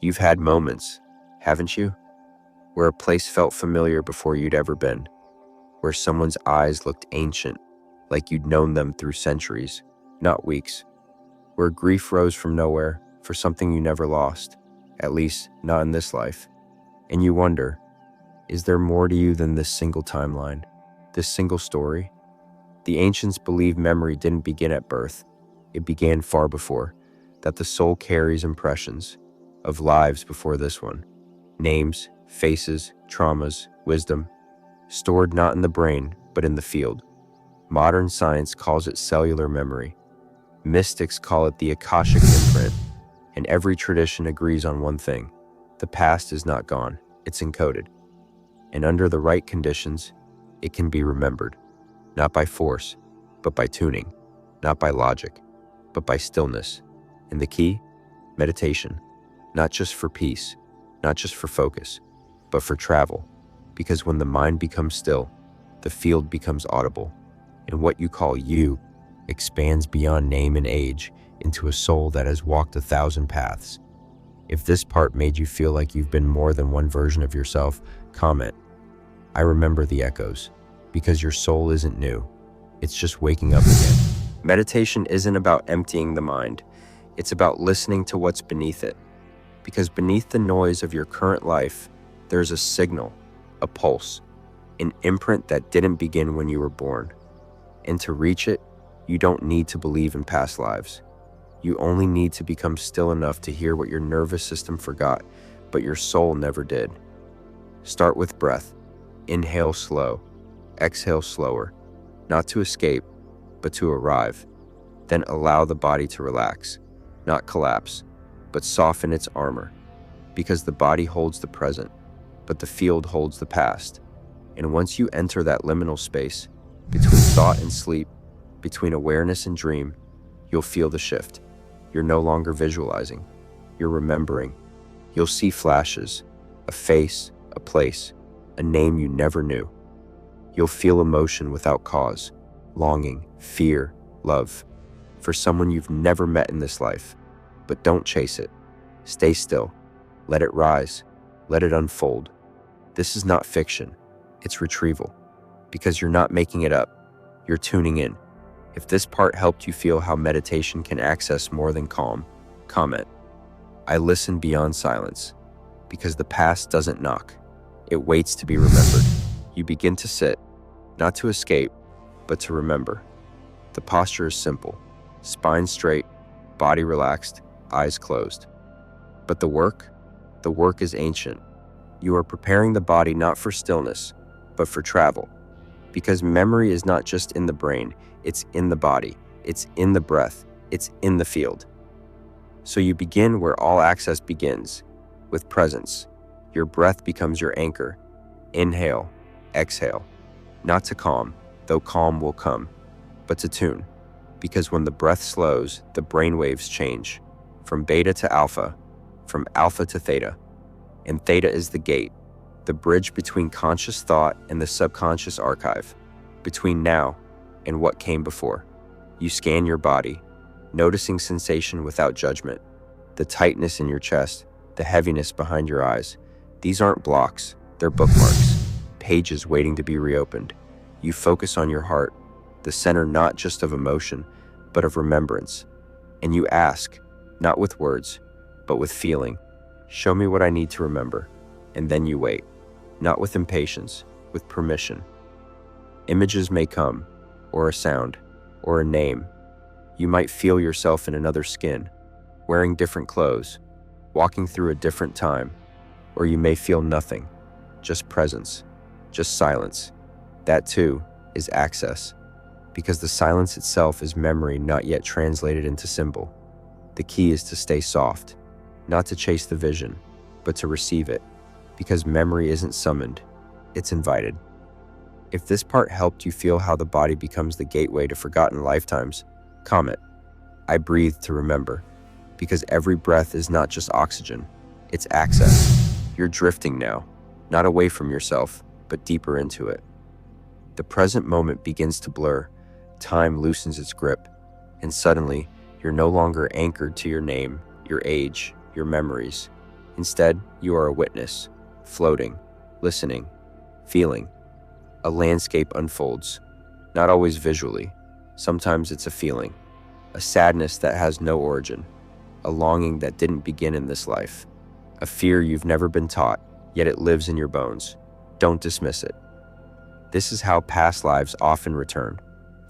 You've had moments, haven't you, where a place felt familiar before you'd ever been, where someone's eyes looked ancient, like you'd known them through centuries, not weeks, where grief rose from nowhere for something you never lost, at least not in this life, and you wonder, is there more to you than this single timeline, this single story? The ancients believed memory didn't begin at birth, it began far before, that the soul carries impressions of lives before this one, names, faces, traumas, wisdom, stored not in the brain, but in the field. Modern science calls it cellular memory. Mystics call it the Akashic imprint, and every tradition agrees on one thing. The past is not gone, it's encoded. And under the right conditions, it can be remembered, not by force, but by tuning, not by logic, but by stillness. And the key? Meditation, not just for peace, not just for focus, but for travel. Because when the mind becomes still, the field becomes audible, and what you call you expands beyond name and age into a soul that has walked 1,000 paths. If this part made you feel like you've been more than one version of yourself, comment, I remember the echoes, because your soul isn't new, it's just waking up again. Meditation isn't about emptying the mind, it's about listening to what's beneath it. Because beneath the noise of your current life, there's a signal, a pulse, an imprint that didn't begin when you were born. And to reach it, you don't need to believe in past lives. You only need to become still enough to hear what your nervous system forgot, but your soul never did. Start with breath. Inhale slow, exhale slower, not to escape, but to arrive. Then allow the body to relax, not collapse, but soften its armor. Because the body holds the present, but the field holds the past. And once you enter that liminal space, between thought and sleep, between awareness and dream, you'll feel the shift. You're no longer visualizing, you're remembering. You'll see flashes, a face, a place, a name you never knew. You'll feel emotion without cause, longing, fear, love, for someone you've never met in this life. But don't chase it. Stay still. Let it rise. Let it unfold. This is not fiction. It's retrieval. Because you're not making it up. You're tuning in. If this part helped you feel how meditation can access more than calm, comment. I listen beyond silence. Because the past doesn't knock. It waits to be remembered. You begin to sit, not to escape, but to remember. The posture is simple. Spine straight, body relaxed, eyes closed. But the work is ancient. You are preparing the body not for stillness, but for travel. Because memory is not just in the brain, it's in the body, it's in the breath, it's in the field. So you begin where all access begins, with presence. Your breath becomes your anchor. Inhale, exhale. Not to calm, though calm will come, but to tune. Because when the breath slows, the brain waves change. From beta to alpha, from alpha to theta. And theta is the gate, the bridge between conscious thought and the subconscious archive, between now and what came before. You scan your body, noticing sensation without judgment, the tightness in your chest, the heaviness behind your eyes. These aren't blocks, they're bookmarks, pages waiting to be reopened. You focus on your heart, the center not just of emotion, but of remembrance. And you ask, not with words, but with feeling, show me what I need to remember. And then you wait, not with impatience, with permission. Images may come, or a sound, or a name. You might feel yourself in another skin, wearing different clothes, walking through a different time, or you may feel nothing, just presence, just silence. That too is access, because the silence itself is memory not yet translated into symbol. The key is to stay soft, not to chase the vision, but to receive it, because memory isn't summoned, it's invited. If this part helped you feel how the body becomes the gateway to forgotten lifetimes, comment, I breathe to remember, because every breath is not just oxygen, it's access. You're drifting now, not away from yourself, but deeper into it. The present moment begins to blur, time loosens its grip, and suddenly, you're no longer anchored to your name, your age, your memories. Instead, you are a witness, floating, listening, feeling. A landscape unfolds, not always visually. Sometimes it's a feeling, a sadness that has no origin, a longing that didn't begin in this life, a fear you've never been taught, yet it lives in your bones. Don't dismiss it. This is how past lives often return,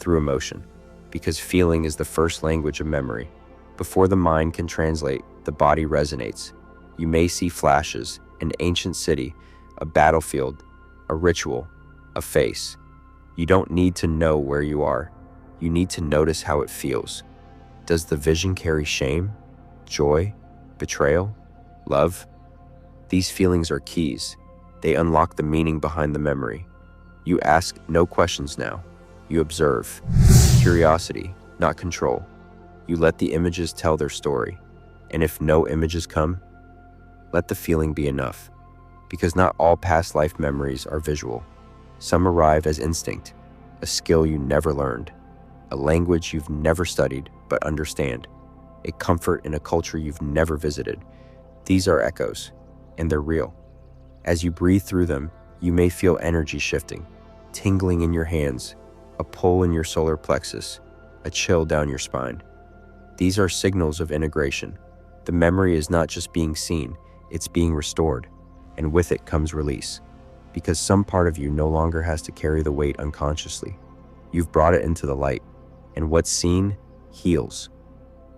through emotion, because feeling is the first language of memory. Before the mind can translate, the body resonates. You may see flashes, an ancient city, a battlefield, a ritual, a face. You don't need to know where you are. You need to notice how it feels. Does the vision carry shame, joy, betrayal, love? These feelings are keys. They unlock the meaning behind the memory. You ask no questions now. You observe. Curiosity, not control. You let the images tell their story. And if no images come, let the feeling be enough. Because not all past life memories are visual. Some arrive as instinct, a skill you never learned, a language you've never studied but understand, a comfort in a culture you've never visited. These are echoes, and they're real. As you breathe through them, you may feel energy shifting, tingling in your hands, a pull in your solar plexus, a chill down your spine. These are signals of integration. The memory is not just being seen, it's being restored, and with it comes release. Because some part of you no longer has to carry the weight unconsciously. You've brought it into the light, and what's seen heals.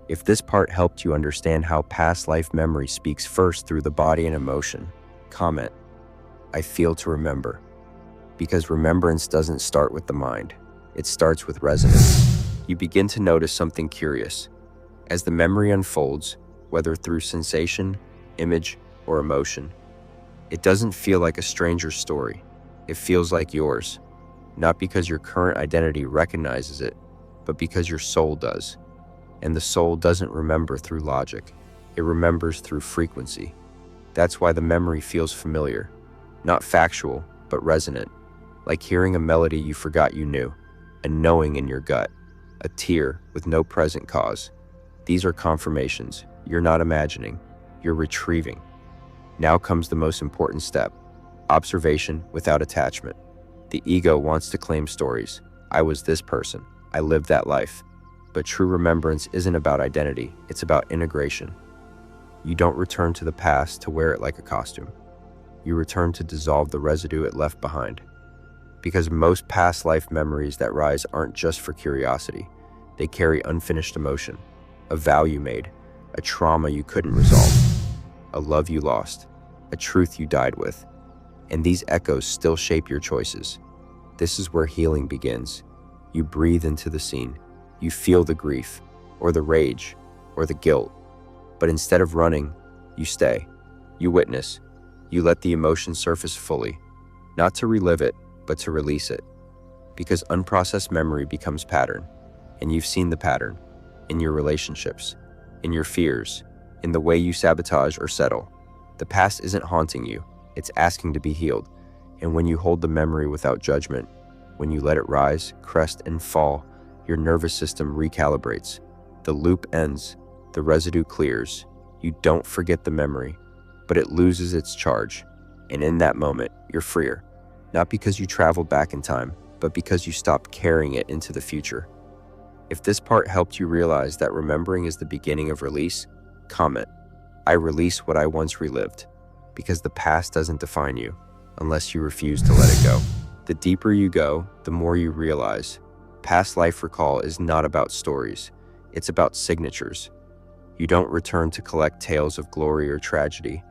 If this part helped you understand how past life memory speaks first through the body and emotion, comment, I feel to remember. Because remembrance doesn't start with the mind, it starts with resonance. You begin to notice something curious. As the memory unfolds, whether through sensation, image, or emotion, it doesn't feel like a stranger's story. It feels like yours, not because your current identity recognizes it, but because your soul does. And the soul doesn't remember through logic. It remembers through frequency. That's why the memory feels familiar, not factual, but resonant, like hearing a melody you forgot you knew, a knowing in your gut, a tear with no present cause. These are confirmations. You're not imagining, you're retrieving. Now comes the most important step, observation without attachment. The ego wants to claim stories. I was this person. I lived that life. But true remembrance isn't about identity. It's about integration. You don't return to the past to wear it like a costume. You return to dissolve the residue it left behind. Because most past life memories that rise aren't just for curiosity. They carry unfinished emotion, a vow you made, a trauma you couldn't resolve, a love you lost, a truth you died with. And these echoes still shape your choices. This is where healing begins. You breathe into the scene. You feel the grief, or the rage, or the guilt. But instead of running, you stay. You witness. You let the emotion surface fully, not to relive it, but to release it. Because unprocessed memory becomes pattern. And you've seen the pattern in your relationships, in your fears, in the way you sabotage or settle. The past isn't haunting you, it's asking to be healed. And when you hold the memory without judgment, when you let it rise, crest, and fall, your nervous system recalibrates. The loop ends, the residue clears. You don't forget the memory, but it loses its charge. And in that moment, you're freer. Not because you traveled back in time, but because you stopped carrying it into the future. If this part helped you realize that remembering is the beginning of release, comment, I release what I once relived. Because the past doesn't define you, unless you refuse to let it go. The deeper you go, the more you realize. Past life recall is not about stories, it's about signatures. You don't return to collect tales of glory or tragedy.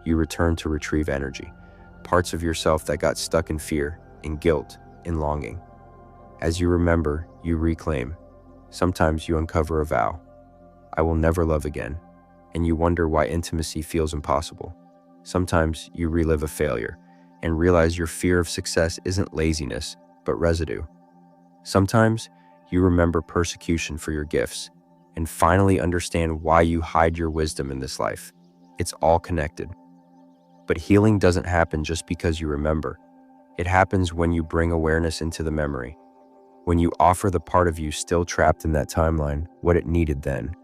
You return to retrieve energy, parts of yourself that got stuck in fear, in guilt, in longing. As you remember, you reclaim. Sometimes you uncover a vow. I will never love again. And you wonder why intimacy feels impossible. Sometimes you relive a failure and realize your fear of success isn't laziness, but residue. Sometimes you remember persecution for your gifts and finally understand why you hide your wisdom in this life. It's all connected. But healing doesn't happen just because you remember. It happens when you bring awareness into the memory, when you offer the part of you still trapped in that timeline what it needed then.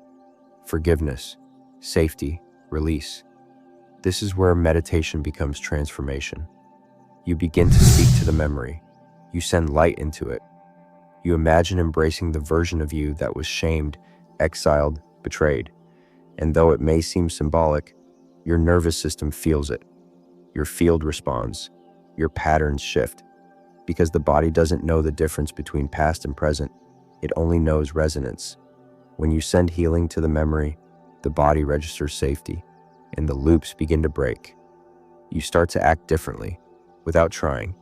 Forgiveness, safety, release. This is where meditation becomes transformation. You begin to speak to the memory. You send light into it. You imagine embracing the version of you that was shamed, exiled, betrayed. And though it may seem symbolic, your nervous system feels it. Your field responds. Your patterns shift. Because the body doesn't know the difference between past and present. It only knows resonance. When you send healing to the memory, the body registers safety, and the loops begin to break. You start to act differently, without trying.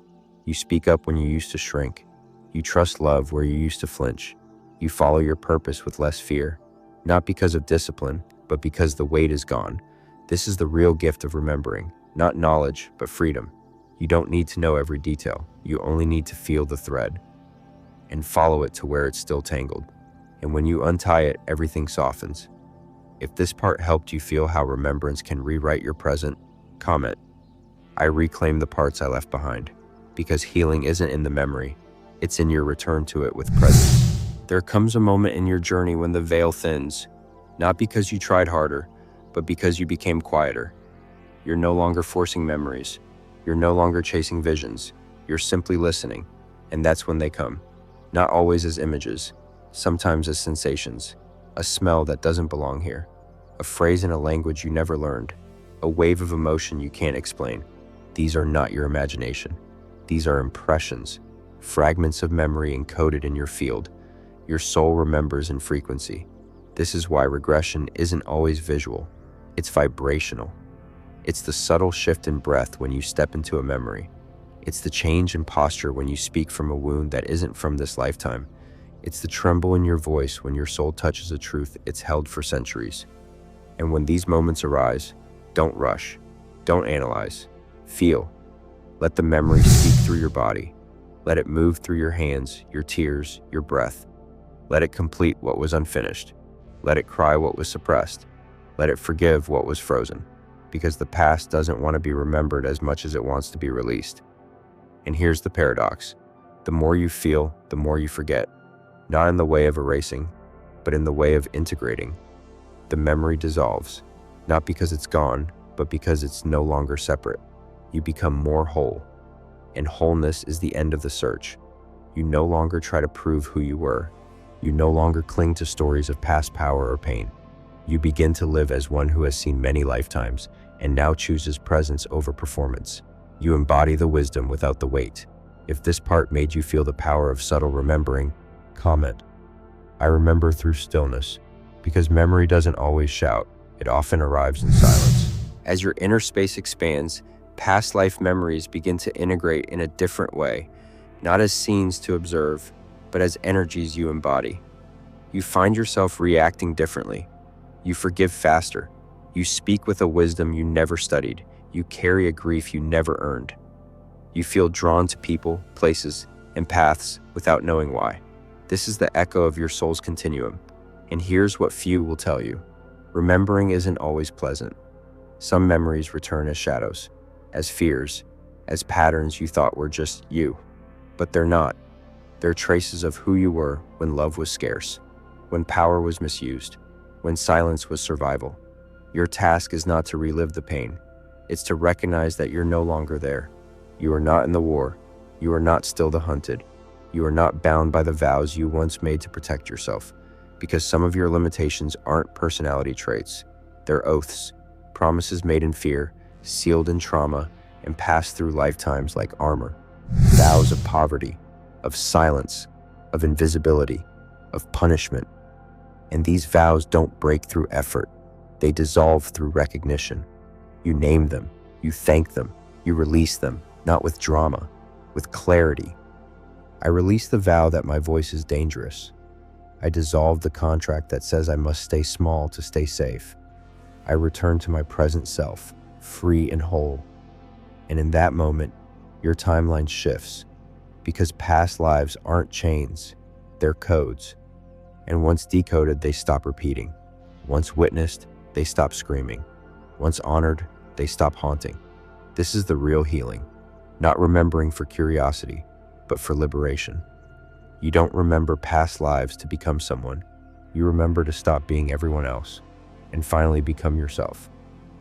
You speak up when you used to shrink. You trust love where you used to flinch. You follow your purpose with less fear, not because of discipline, but because the weight is gone. This is the real gift of remembering, not knowledge, but freedom. You don't need to know every detail. You only need to feel the thread and follow it to where it's still tangled. And when you untie it, everything softens. If this part helped you feel how remembrance can rewrite your present, comment. I reclaim the parts I left behind, because healing isn't in the memory, it's in your return to it with presence. There comes a moment in your journey when the veil thins, not because you tried harder, but because you became quieter. You're no longer forcing memories. You're no longer chasing visions. You're simply listening, and that's when they come. Not always as images, sometimes as sensations. A smell that doesn't belong here. A phrase in a language you never learned. A wave of emotion you can't explain. These are not your imagination. These are impressions, fragments of memory encoded in your field. Your soul remembers in frequency. This is why regression isn't always visual. It's vibrational. It's the subtle shift in breath when you step into a memory. It's the change in posture when you speak from a wound that isn't from this lifetime. It's the tremble in your voice when your soul touches a truth it's held for centuries. And when these moments arise, don't rush. Don't analyze. Feel. Let the memory speak through your body. Let it move through your hands, your tears, your breath. Let it complete what was unfinished. Let it cry what was suppressed. Let it forgive what was frozen. Because the past doesn't want to be remembered as much as it wants to be released. And here's the paradox. The more you feel, the more you forget. Not in the way of erasing, but in the way of integrating. The memory dissolves, not because it's gone, but because it's no longer separate. You become more whole. And wholeness is the end of the search. You no longer try to prove who you were. You no longer cling to stories of past power or pain. You begin to live as one who has seen many lifetimes and now chooses presence over performance. You embody the wisdom without the weight. If this part made you feel the power of subtle remembering, comment. I remember through stillness, because memory doesn't always shout. It often arrives in silence. As your inner space expands, past life memories begin to integrate in a different way, not as scenes to observe, but as energies you embody. You find yourself reacting differently. You forgive faster. You speak with a wisdom you never studied. You carry a grief you never earned. You feel drawn to people, places, and paths without knowing why. This is the echo of your soul's continuum. And here's what few will tell you. Remembering isn't always pleasant. Some memories return as shadows, as fears, as patterns you thought were just you. But they're not. They're traces of who you were when love was scarce, when power was misused, when silence was survival. Your task is not to relive the pain. It's to recognize that you're no longer there. You are not in the war. You are not still the hunted. You are not bound by the vows you once made to protect yourself. Because some of your limitations aren't personality traits. They're oaths, promises made in fear, sealed in trauma, and passed through lifetimes like armor. Vows of poverty, of silence, of invisibility, of punishment. And these vows don't break through effort. They dissolve through recognition. You name them, you thank them, you release them, not with drama, with clarity. I release the vow that my voice is dangerous. I dissolve the contract that says I must stay small to stay safe. I return to my present self, free and whole. And in that moment, your timeline shifts, because past lives aren't chains, they're codes. And once decoded, they stop repeating. Once witnessed, they stop screaming. Once honored, they stop haunting. This is the real healing, not remembering for curiosity, but for liberation. You don't remember past lives to become someone. You remember to stop being everyone else and finally become yourself.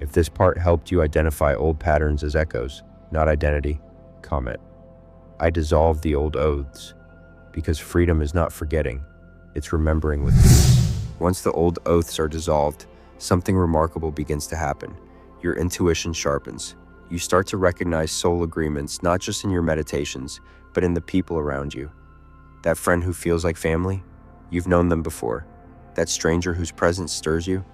If this part helped you identify old patterns as echoes, not identity, comment. I dissolve the old oaths, because freedom is not forgetting, it's remembering with peace. Once the old oaths are dissolved, something remarkable begins to happen. Your intuition sharpens. You start to recognize soul agreements, not just in your meditations, but in the people around you. That friend who feels like family? You've known them before. That stranger whose presence stirs you?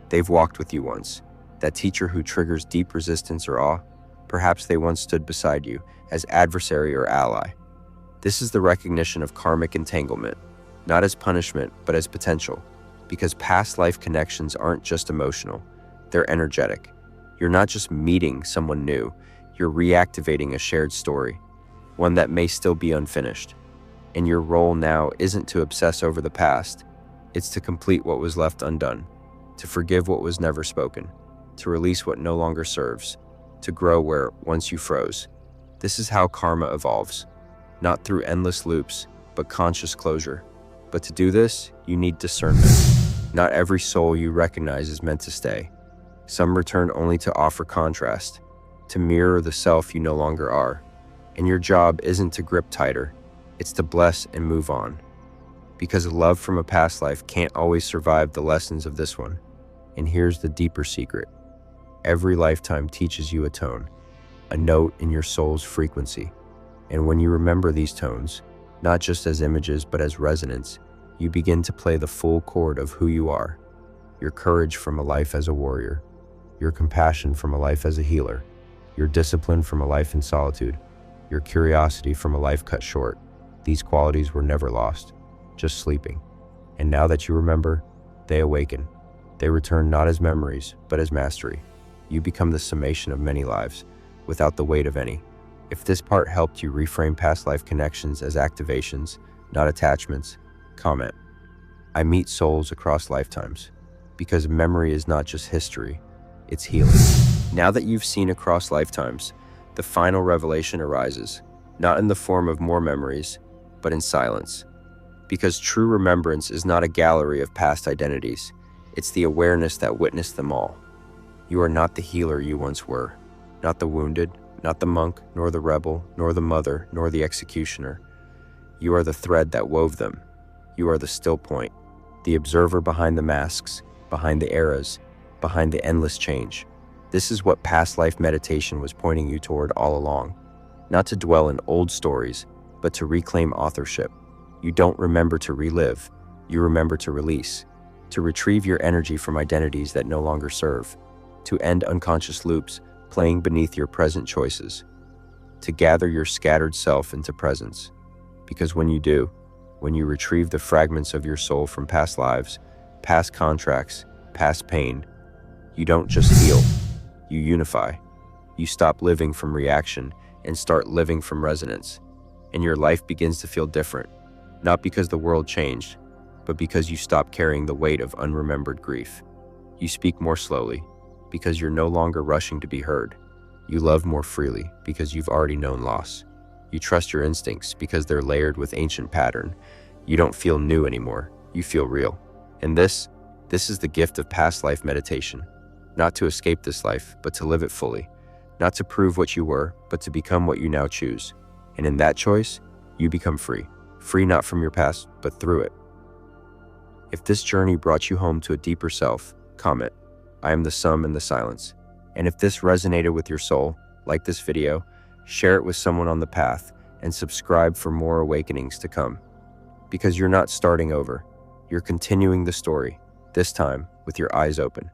They've walked with you once. That teacher who triggers deep resistance or awe? Perhaps they once stood beside you, as adversary or ally. This is the recognition of karmic entanglement, not as punishment, but as potential. Because past life connections aren't just emotional, they're energetic. You're not just meeting someone new, you're reactivating a shared story, one that may still be unfinished. And your role now isn't to obsess over the past, it's to complete what was left undone, to forgive what was never spoken, to release what no longer serves, to grow where once you froze. This is how karma evolves, not through endless loops, but conscious closure. But to do this, you need discernment. Not every soul you recognize is meant to stay. Some return only to offer contrast, to mirror the self you no longer are. And your job isn't to grip tighter, it's to bless and move on. Because love from a past life can't always survive the lessons of this one. And here's the deeper secret. Every lifetime teaches you a tone, a note in your soul's frequency. And when you remember these tones, not just as images but as resonance, you begin to play the full chord of who you are. Your courage from a life as a warrior, your compassion from a life as a healer, your discipline from a life in solitude, your curiosity from a life cut short. These qualities were never lost, just sleeping. And now that you remember, they awaken. They return not as memories, but as mastery. You become the summation of many lives, without the weight of any. If this part helped you reframe past life connections as activations, not attachments, comment. I meet souls across lifetimes, because memory is not just history, it's healing. Now that you've seen across lifetimes, the final revelation arises, not in the form of more memories, but in silence. Because true remembrance is not a gallery of past identities, it's the awareness that witnessed them all. You are not the healer you once were, not the wounded, not the monk, nor the rebel, nor the mother, nor the executioner. You are the thread that wove them. You are the still point, the observer behind the masks, behind the eras, behind the endless change. This is what past life meditation was pointing you toward all along. Not to dwell in old stories, but to reclaim authorship. You don't remember to relive, you remember to release, to retrieve your energy from identities that no longer serve, to end unconscious loops playing beneath your present choices, to gather your scattered self into presence. Because when you do, when you retrieve the fragments of your soul from past lives, past contracts, past pain, you don't just heal, you unify. You stop living from reaction and start living from resonance. And your life begins to feel different, not because the world changed, but because you stop carrying the weight of unremembered grief. You speak more slowly, because you're no longer rushing to be heard. You love more freely, because you've already known loss. You trust your instincts, because they're layered with ancient pattern. You don't feel new anymore, you feel real. And this is the gift of past life meditation. Not to escape this life, but to live it fully. Not to prove what you were, but to become what you now choose. And in that choice, you become free. Free not from your past, but through it. If this journey brought you home to a deeper self, comment. I am the sum in the silence. And if this resonated with your soul, like this video, share it with someone on the path, and subscribe for more awakenings to come. Because you're not starting over, you're continuing the story, this time with your eyes open.